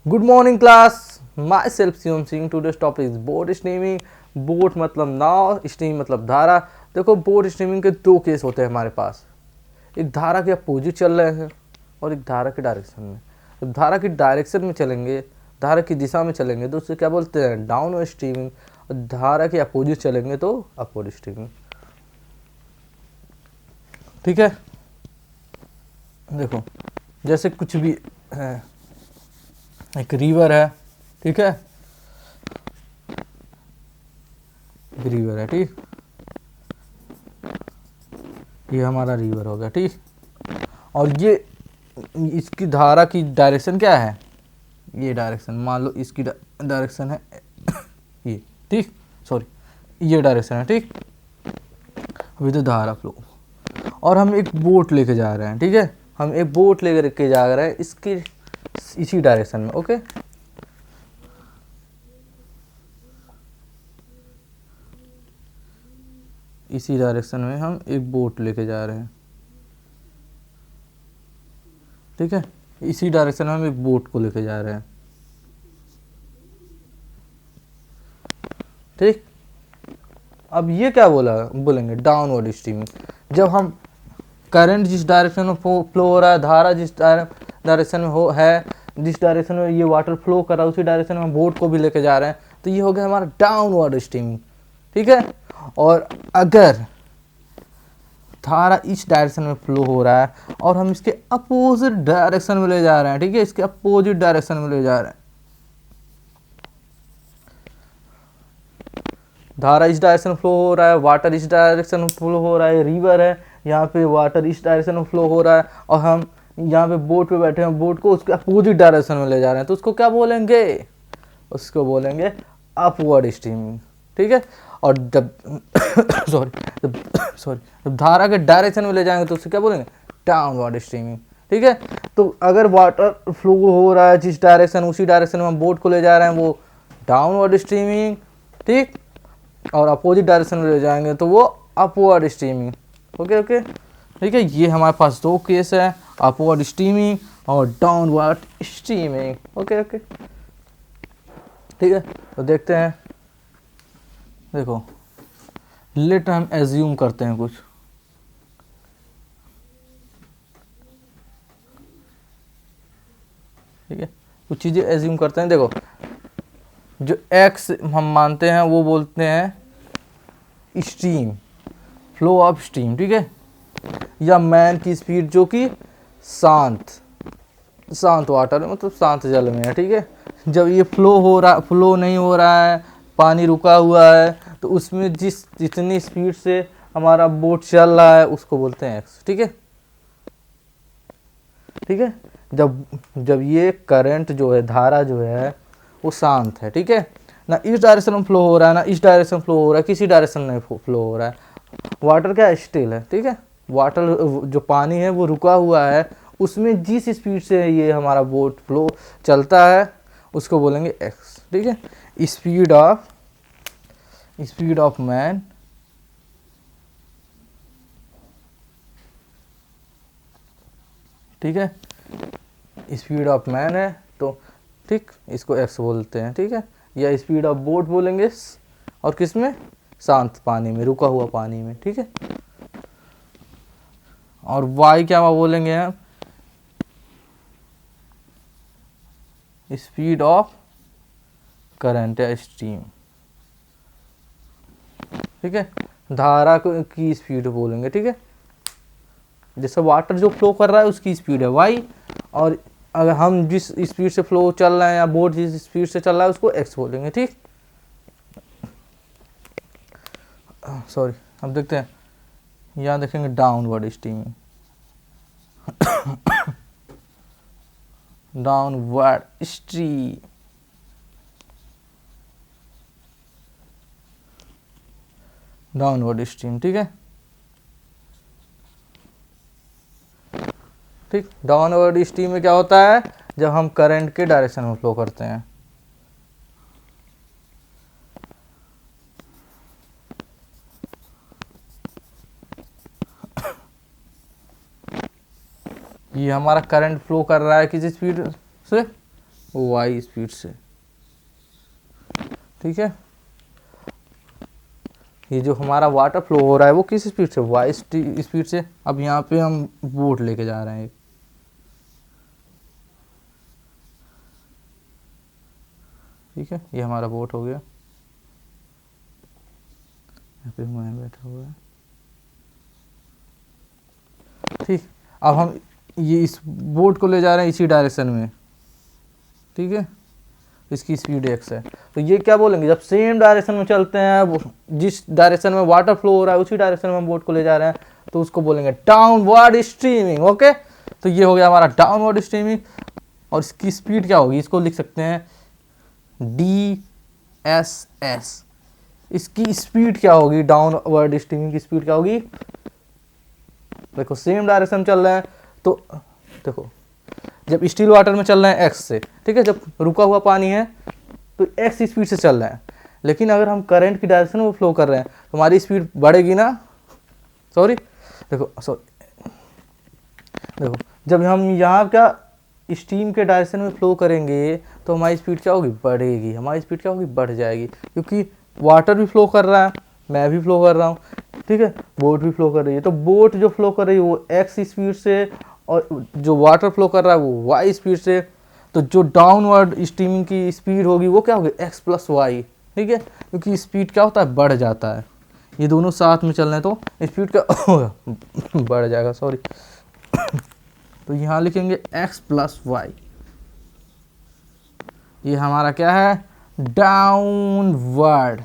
Good morning class, my self Shivam Singh. Today's topic is boat streaming. Boat मतलब नाव, stream मतलब धारा। देखो, बोट स्ट्रीमिंग के दो केस होते हैं हमारे पास। एक धारा के अपोजिट चल रहे हैं और एक धारा के डायरेक्शन में। जब धारा की डायरेक्शन में चलेंगे, धारा की दिशा में चलेंगे तो उसे क्या बोलते हैं, डाउनवर्ड स्ट्रीमिंग। और धारा के अपोजिट चलेंगे तो अपवर्ड स्ट्रीमिंग। ठीक है, देखो जैसे कुछ भी है, एक रिवर है, ठीक है, एक रिवर है, ठीक, ये हमारा रिवर हो गया, ठीक। और ये इसकी धारा की डायरेक्शन क्या है, ये डायरेक्शन, मान लो इसकी डायरेक्शन है ये, ठीक, सॉरी ये डायरेक्शन है, ठीक। अभी तो धारा फ्लो, और हम एक बोट लेके जा रहे हैं, ठीक है, हम एक बोट लेकर के जा रहे हैं इसकी इसी डायरेक्शन में, ओके। इसी डायरेक्शन में हम एक बोट लेके जा रहे हैं, ठीक है, इसी डायरेक्शन में हम एक बोट को लेके जा रहे हैं, ठीक। अब ये क्या बोलेंगे डाउनवर्ड स्ट्रीमिंग। जब हम करंट जिस डायरेक्शन में फ्लो हो रहा है, धारा जिस डायरेक्शन में जिस डायरेक्शन में ये वाटर फ्लो कर रहा है, उसी डायरेक्शन में हम बोट को भी लेके जा रहे हैं, तो ये हो गया हमारा डाउनवर्ड स्ट्रीमिंग, ठीक है। और अगर धारा इस डायरेक्शन में फ्लो हो रहा है और हम इसके अपोजिट डायरेक्शन में ले जा रहे हैं, ठीक है, इसके अपोजिट डायरेक्शन में ले जा रहे हैं, धारा इस डायरेक्शन में फ्लो हो रहा है, वाटर इस डायरेक्शन में फ्लो हो रहा है, रिवर है यहाँ पे, वाटर इस डायरेक्शन में फ्लो हो रहा है, और हम यहाँ पे बोट पे बैठे हैं, बोट को उसके अपोजिट डायरेक्शन में ले जा रहे हैं, तो उसको क्या बोलेंगे, उसको बोलेंगे अपवर्ड स्ट्रीमिंग, ठीक है। और जब जब धारा के डायरेक्शन में ले जाएंगे तो उससे क्या बोलेंगे, डाउनवर्ड स्ट्रीमिंग, ठीक है। तो अगर वाटर फ्लो हो रहा है जिस डायरेक्शन, उसी डायरेक्शन में हम बोट को ले जा रहे हैं, वो डाउनवर्ड स्ट्रीमिंग, ठीक। और अपोजिट डायरेक्शन में ले जाएंगे तो वो अपवर्ड स्ट्रीमिंग, ओके ओके, ठीक है। ये हमारे पास दो केस है, अपवर्ड स्ट्रीमिंग और डाउनवर्ड स्ट्रीमिंग, ओके ओके, ठीक है। तो देखते हैं, देखो लेट हम एज्यूम करते हैं कुछ, ठीक है, कुछ चीज़ें एज्यूम करते हैं। देखो, जो एक्स हम मानते हैं वो बोलते हैं स्ट्रीम, फ्लो ऑफ स्ट्रीम, ठीक है, या मैन की स्पीड जो कि शांत वाटर में, मतलब शांत जल में है, ठीक है। जब ये फ्लो नहीं हो रहा है, पानी रुका हुआ है, तो उसमें जितनी स्पीड से हमारा बोट चल रहा है उसको बोलते हैं एक्स, ठीक है, ठीक है। जब ये करंट जो है, धारा जो है वो शांत है, ठीक है, ना इस डायरेक्शन में फ्लो हो रहा है, ना इस डायरेक्शन फ्लो हो रहा है, किसी डायरेक्शन में फ्लो हो रहा है, वाटर क्या स्टिल है, ठीक है, वाटर जो पानी है वो रुका हुआ है, उसमें जिस स्पीड से ये हमारा बोट फ्लो चलता है उसको बोलेंगे एक्स, ठीक है। स्पीड ऑफ मैन, ठीक है, स्पीड ऑफ मैन है तो ठीक, इसको एक्स बोलते हैं, ठीक है। या स्पीड ऑफ बोट बोलेंगे, और किस में, शांत पानी में, रुका हुआ पानी में, ठीक है। और वाई क्या बोलेंगे हम, स्पीड ऑफ करंट या स्ट्रीम, ठीक है, धारा की स्पीड बोलेंगे, ठीक है। जैसे वाटर जो फ्लो कर रहा है उसकी स्पीड है वाई, और अगर हम जिस स्पीड से फ्लो चल रहे हैं या बोट जिस स्पीड से चल रहा है उसको एक्स बोलेंगे, ठीक। सॉरी, अब देखते हैं, यहाँ देखेंगे downward streaming, downward stream, downward stream, ठीक है, ठीक। डाउनवर्ड स्ट्रीम में क्या होता है, जब हम करंट के डायरेक्शन में फ्लो करते हैं, ये हमारा करंट फ्लो कर रहा है किस स्पीड से, वाई स्पीड से, ठीक है। ये जो हमारा वाटर फ्लो हो रहा है वो किस स्पीड से, वाई स्पीड से। अब यहाँ पे हम बोट लेके जा रहे हैं, ठीक है। ये हमारा बोट हो गया, यहाँ पे मैं बैठा हुआ है, ठीक। अब हम ये इस बोट को ले जा रहे हैं इसी डायरेक्शन में, ठीक है। इसकी स्पीड x है, तो ये क्या बोलेंगे, जब सेम डायरेक्शन में चलते हैं, वो जिस डायरेक्शन में वाटर फ्लो हो रहा है उसी डायरेक्शन में हम बोट को ले जा रहे हैं, तो उसको बोलेंगे डाउनवर्ड स्ट्रीमिंग। ओके, तो ये हो गया हमारा डाउनवर्ड स्ट्रीमिंग। और इसकी स्पीड क्या होगी, इसको लिख सकते हैं DSS। इसकी स्पीड क्या होगी, डाउनवर्ड स्ट्रीमिंग की स्पीड क्या होगी। देखो सेम डायरेक्शन चल रहा है, तो देखो जब स्टील वाटर में चल रहे हैं x से, ठीक है, जब रुका हुआ पानी है तो x स्पीड से चल रहा है। लेकिन अगर हम करंट की डायरेक्शन में फ्लो कर रहे हैं तो हमारी स्पीड बढ़ेगी ना, सॉरी देखो जब हम यहाँ क्या स्टीम के डायरेक्शन में फ्लो करेंगे तो हमारी स्पीड क्या होगी, बढ़ेगी। हमारी स्पीड क्या होगी, बढ़ जाएगी, क्योंकि वाटर भी फ्लो कर रहा है, मैं भी फ्लो कर रहा हूँ, ठीक है, बोट भी फ्लो कर रही है। तो बोट जो फ्लो कर रही है वो x स्पीड से और जो वाटर फ्लो कर रहा है वो y स्पीड से। तो जो डाउनवर्ड स्ट्रीमिंग की स्पीड होगी वो क्या होगी, x प्लस वाई, ठीक है, क्योंकि स्पीड क्या होता है, बढ़ जाता है। ये दोनों साथ में चल रहे हैं तो स्पीड का बढ़ जाएगा, सॉरी। तो यहाँ लिखेंगे x प्लस वाई। ये हमारा क्या है, डाउनवर्ड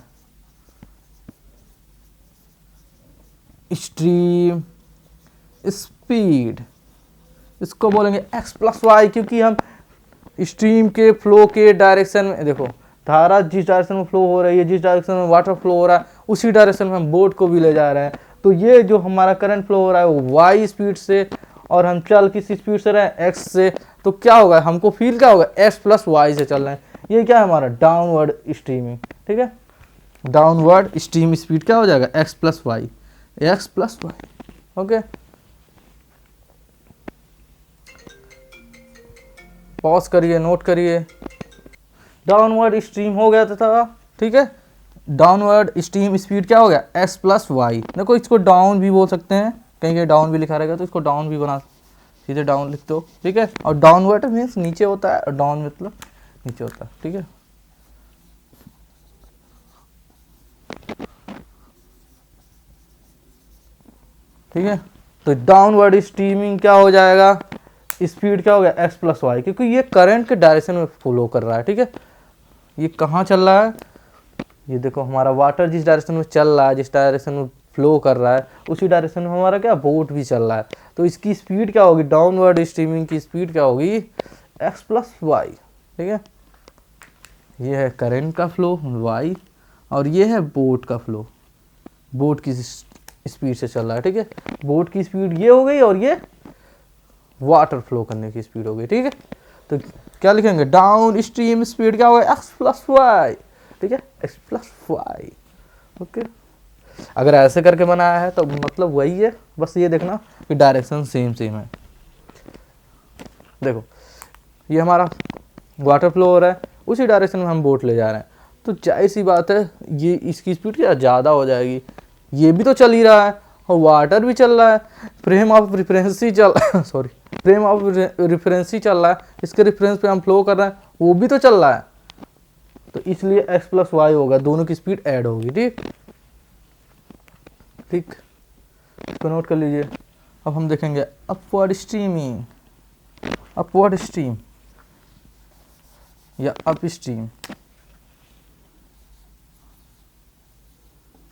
स्ट्रीम स्पीड। इसको बोलेंगे x प्लस वाई, क्योंकि हम स्ट्रीम के फ्लो के डायरेक्शन में, देखो धारा जिस डायरेक्शन में फ्लो हो रही है, जिस डायरेक्शन में वाटर फ्लो हो रहा है उसी डायरेक्शन में हम बोट को भी ले जा रहे हैं। तो ये जो हमारा करंट फ्लो हो रहा है वो y स्पीड से, और हम चल किस स्पीड से रहे हैं, x से। तो क्या होगा, हमको फील क्या होगा, x प्लस वाई से चल रहे हैं। ये क्या है हमारा डाउनवर्ड स्ट्रीमिंग, ठीक है। डाउनवर्ड स्ट्रीम स्पीड क्या हो जाएगा, x plus y, x plus y. Okay, pause करिए, नोट करिए। डाउनवर्ड स्ट्रीम हो गया था, ठीक है। डाउनवर्ड स्ट्रीम स्पीड क्या हो गया, x प्लस वाई। देखो इसको डाउन भी बोल सकते हैं, कहीं कहीं डाउन भी लिखा रहेगा तो इसको डाउन भी बना, सीधे डाउन लिख दो, ठीक है। और डाउनवर्ड मीन्स नीचे होता है, और डाउन मतलब नीचे होता है, ठीक है। ठीक है, तो डाउनवर्ड स्ट्रीमिंग क्या हो जाएगा, स्पीड क्या हो गया, x प्लस वाई, क्योंकि ये करंट के डायरेक्शन में फ्लो कर रहा है, ठीक है। ये कहाँ चल रहा है, ये देखो हमारा वाटर जिस डायरेक्शन में चल रहा है, जिस डायरेक्शन में फ्लो कर रहा है उसी डायरेक्शन में हमारा क्या बोट भी चल रहा है। तो इसकी स्पीड क्या होगी, डाउनवर्ड स्ट्रीमिंग की स्पीड क्या होगी, x प्लस वाई, ठीक है। ये है करंट का फ्लो y, और ये है बोट का फ्लो, बोट की स्पीड से चल रहा है, ठीक है। बोट की स्पीड ये हो गई और ये वाटर फ्लो करने की स्पीड हो गई, ठीक है। तो क्या लिखेंगे, डाउन स्ट्रीम स्पीड क्या होगा, x प्लस वाई, ठीक है, x प्लस वाई। ओके, अगर ऐसे करके बनाया है तो मतलब वही है, बस ये देखना कि डायरेक्शन सेम है। देखो ये हमारा वाटर फ्लो हो रहा है, उसी डायरेक्शन में हम बोट ले जा रहे हैं, तो जाहिर सी बात है ये इसकी स्पीड क्या ज़्यादा हो जाएगी। ये भी तो चल ही रहा है और वाटर भी चल रहा है, फ्रेम ऑफ रिफरेंसी चल सॉरी फ्रेम ऑफ रिफरेंसी चल रहा है, इसके रिफरेंस पे हम फ्लो कर रहे हैं, वो भी तो चल रहा है। तो इसलिए x प्लस वाई होगा, दोनों की स्पीड ऐड होगी, ठीक ठीक, तो नोट कर लीजिए। अब हम देखेंगे अपवर्ड स्ट्रीमिंग, अपवर्ड स्ट्रीम या अप स्ट्रीम,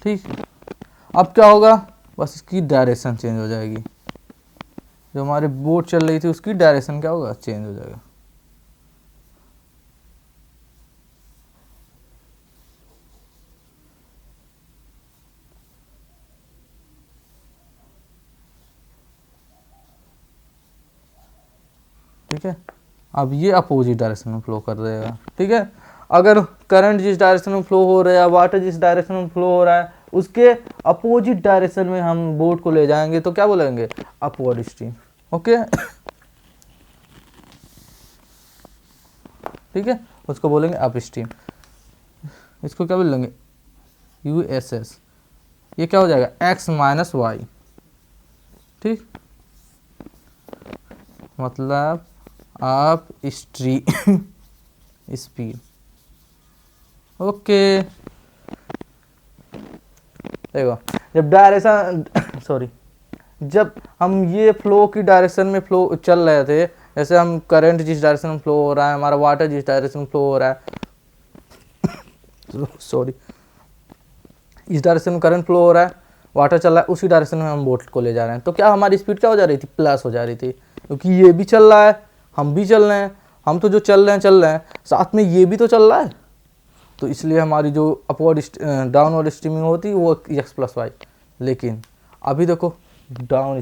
ठीक। अब क्या होगा, बस इसकी डायरेक्शन चेंज हो जाएगी, जो हमारी बोट चल रही थी उसकी डायरेक्शन क्या होगा, चेंज हो जाएगा। ठीक है, अब ये अपोजिट डायरेक्शन में फ्लो कर रहेगा, ठीक है। अगर करंट जिस डायरेक्शन में फ्लो हो रहा है, वाटर जिस डायरेक्शन में फ्लो हो रहा है, उसके अपोजिट डायरेक्शन में हम बोट को ले जाएंगे तो क्या बोलेंगे, अपवर्ड स्ट्रीम। ओके, ठीक है, उसको बोलेंगे अप स्ट्रीम। इसको क्या बोलेंगे, यूएसएस। ये क्या हो जाएगा, एक्स माइनस वाई, ठीक, मतलब अप स्ट्रीम स्पीड। ओके, देखो जब डायरेक्शन सॉरी, जब हम ये फ्लो की डायरेक्शन में फ्लो चल रहे थे, जैसे हम करंट जिस डायरेक्शन में फ्लो हो रहा है, हमारा वाटर जिस डायरेक्शन में फ्लो हो रहा है सॉरी, इस डायरेक्शन में करंट फ्लो हो रहा है, वाटर चल रहा है, उसी डायरेक्शन में हम बोट को ले जा रहे हैं, तो क्या हमारी स्पीड क्या हो जा रही थी, प्लस हो जा रही थी, क्योंकि ये भी चल रहा है, हम भी चल रहे हैं, हम तो जो चल रहे हैं साथ में ये भी तो चल रहा है, तो इसलिए हमारी जो अपवर्ड डाउनवर्ड स्ट्रीमिंग होती है वो एक्स प्लस वाई। लेकिन अभी देखो डाउनवर्ड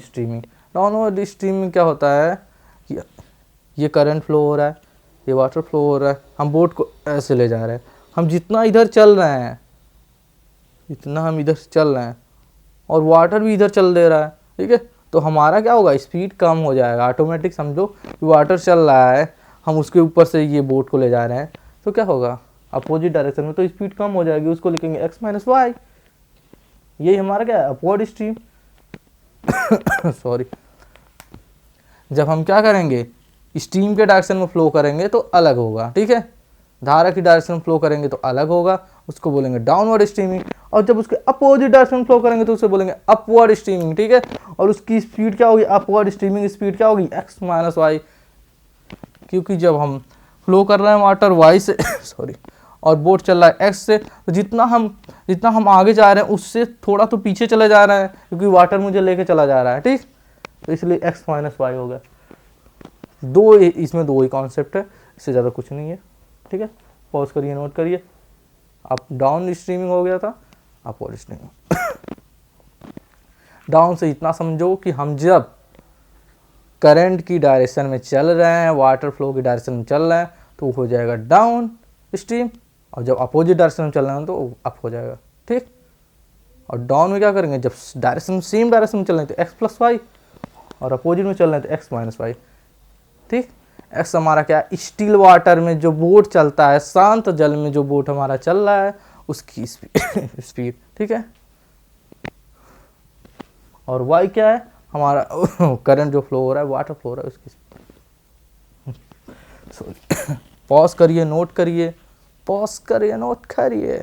स्ट्रीमिंग क्या होता है कि ये करंट फ्लो हो रहा है, ये वाटर फ्लो हो रहा है, हम बोट को ऐसे ले जा रहे हैं, हम जितना इधर चल रहे हैं, इतना हम इधर चल रहे हैं और वाटर भी इधर चल दे रहा है, ठीक है, तो हमारा क्या होगा, स्पीड कम हो जाएगा ऑटोमेटिक। समझो कि वाटर चल रहा है, हम उसके ऊपर से ये बोट को ले जा रहे हैं, तो क्या होगा, अपोजिट डायरेक्शन में, तो स्पीड कम हो जाएगी, उसको लिखेंगे एक्स माइनस वाई। यही हमारा क्या है, अपवर्ड स्ट्रीम सॉरी। जब हम क्या करेंगे, स्ट्रीम के डायरेक्शन में फ्लो करेंगे तो अलग होगा, ठीक है, धारा की डायरेक्शन में फ्लो करेंगे तो अलग होगा, उसको बोलेंगे डाउनवर्ड स्ट्रीमिंग। और जब उसके अपोजिट डायरेक्शन में फ्लो करेंगे तो उसे बोलेंगे अपवर्ड स्ट्रीमिंग, ठीक है, और उसकी स्पीड क्या होगी, अपवर्ड स्ट्रीमिंग स्पीड क्या होगी, एक्स माइनस वाई, क्योंकि जब हम फ्लो कर रहे हैं वाटर वाई से सॉरी, और बोट चल रहा है एक्स से, तो जितना हम आगे जा रहे हैं उससे थोड़ा तो पीछे चले जा रहे हैं, क्योंकि वाटर मुझे लेके चला जा रहा है, ठीक, तो इसलिए एक्स माइनस वाई हो गया। इसमें दो ही कॉन्सेप्ट है, इससे ज़्यादा कुछ नहीं है, ठीक है, पॉज करिए, नोट करिए। अप डाउन स्ट्रीमिंग हो गया था, अपवर्ड स्ट्रीमिंग डाउन से इतना समझो कि हम जब करंट की डायरेक्शन में चल रहे हैं, वाटर फ्लो की डायरेक्शन में चल रहे हैं, तो हो जाएगा डाउन स्ट्रीम, और जब अपोजिट डायरेक्शन में चल रहे हैं तो अप हो जाएगा, ठीक। और डाउन में क्या करेंगे, जब डायरेक्शन सेम डायरेक्शन में चल रहे हैं तो एक्स प्लस वाई, और अपोजिट में चल रहे हैं तो एक्स माइनस वाई, ठीक। एक्स हमारा क्या, स्टिल वाटर में जो बोट चलता है, शांत जल में जो बोट हमारा चल रहा है उसकी स्पीड, ठीक है। और वाई क्या है, हमारा करंट जो फ्लो हो रहा है, वाटर फ्लो हो रहा है, उसकी सॉरी पॉज करिए, नोट करिए, पॉज करिए, नोट करिए।